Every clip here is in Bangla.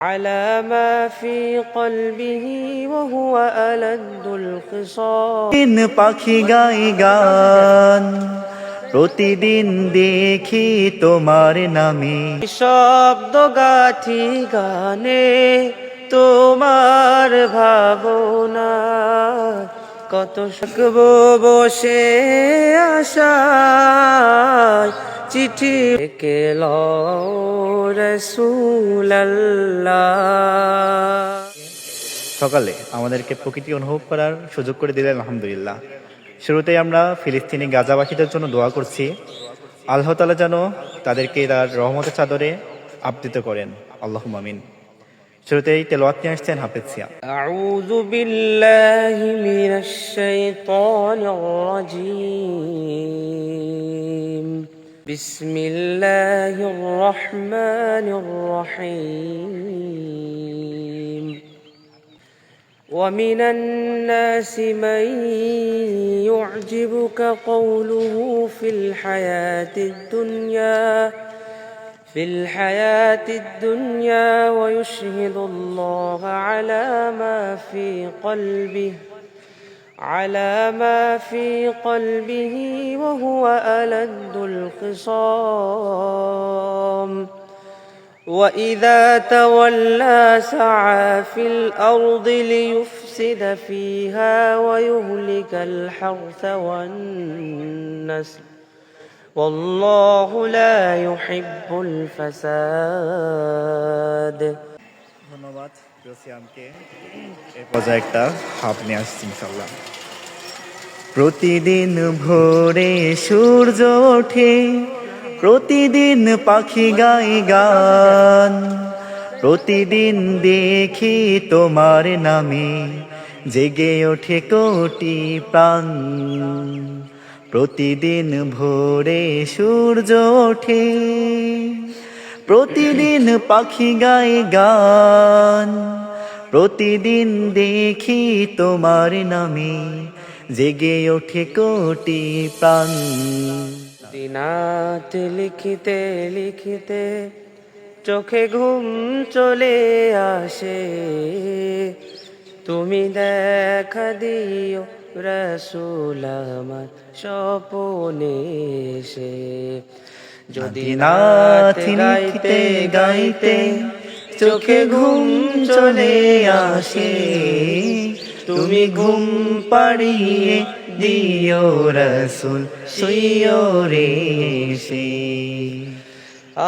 على ما في قلبه وهو ألد الخصام দিন পাখি গাই গান, প্রতিদিন দেখি তোমার নামে। শব্দ গাথি গানে তোমার ভাবনা, কত শিখব বসে আশায় চিঠি কেল রাসূলুল্লাহ। সকালে আমাদেরকে প্রকৃতি অনুভব করার সুযোগ করে দিলেন, আলহামদুলিল্লাহ। শুরুতেই আমরা ফিলিস্তিনি গাজাবাসীদের জন্য দোয়া করছি, আল্লাহ তাআলা যেন তাদেরকে তার রহমতের চাদরে আবৃত করেন, আল্লাহুম্মা আমিন। শুরুতেই তেলাওয়াত নিয়ে আসছেন হাফেজ সিয়াম। আউযু বিল্লাহি মিনাশ শাইতানির রাজীম। বিসমিল্লাহির রহমানির রহিম। ومن الناس من يعجبك قوله في الحياة الدنيا ويشهد الله على ما في قلبه وهو ألد الخصام وإذا تولى سعى في الأرض ليفسد فيها ويهلك الحرث والنسل والله لا يحب الفساد। ধন্যবাদ প্রিয় সিয়ামকে। এই পর্যায়ে একটা হাফ নিয়ে আসছি ইনশাআল্লাহ। প্রতিদিন ভোরে সূর্য ওঠে, প্রতিদিন পাখি গাই গান, প্রতিদিন দেখি তোমার নামে জেগে ওঠে কোটি প্রাণ। প্রতিদিন ভোরে সূর্য ওঠে, প্রতিদিন পাখি গাই গান, প্রতিদিন দেখি তোমার নামে জেগে ওঠে কোটি প্রাণ। দিনাত লিখিতে লিখিতে চোখে ঘুম চলে আসে, তুমি দেখা দিও রাসূল আমার স্বপনে এসে। যদি নাত গাইতে গাইতে চোখে ঘুম চলে আসে, তুমি ঘুম পাড়িয়ে দিও রাসূল সৈয়রে এসে।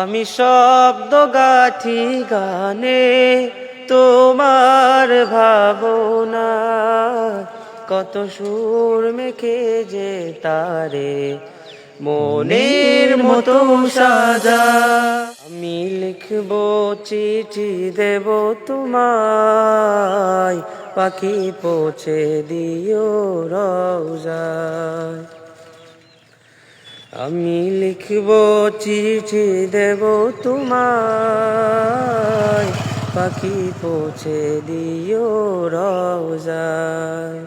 আমি শব্দ গাথি গানে তোমার ভাবনা, কত সুর মেখে যে তারে মনের মতো সাজা। আমি লিখব চিঠি দেব তোমায়, পাখি পৌঁছে দিও রওজায়। আমি লিখব চিঠি দেব তোমায়, পাখি পৌঁছে দিও রওজায়।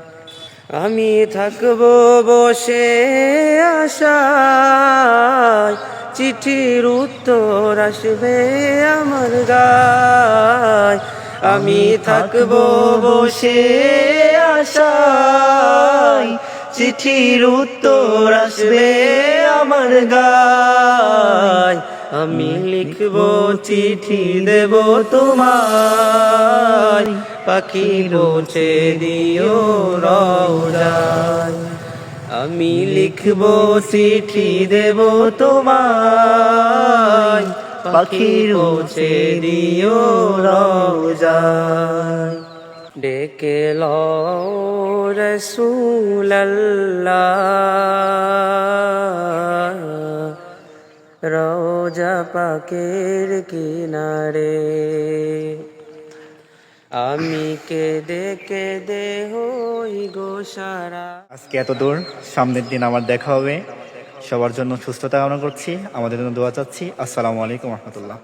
আমি থাকব বসে আশায়, চিঠির উত্তর আসবে আমার গায়। আমি থাকব বসে আশায়, চিঠির উত্তর আসবে আমার গায়। আমি লিখব চিঠি দেব তোমায়, পাখি পৌঁছে দিও রওজায়। আমি লিখব চিঠি দেব তোমায়, পাখি পৌঁছে দিও রওজায়। ডেকে লও রাসূলুল্লাহ রওজা পাকের কিনারে। আমি কেঁদে কেঁদে হই গো সারা। আজকে এত দূর, সামনের দিন আবার দেখা হবে। সবার জন্য সুস্থতা কামনা করছি, আমাদের জন্য দোয়া চাচ্ছি। আসসালামু আলাইকুম রহমতুল্লাহ।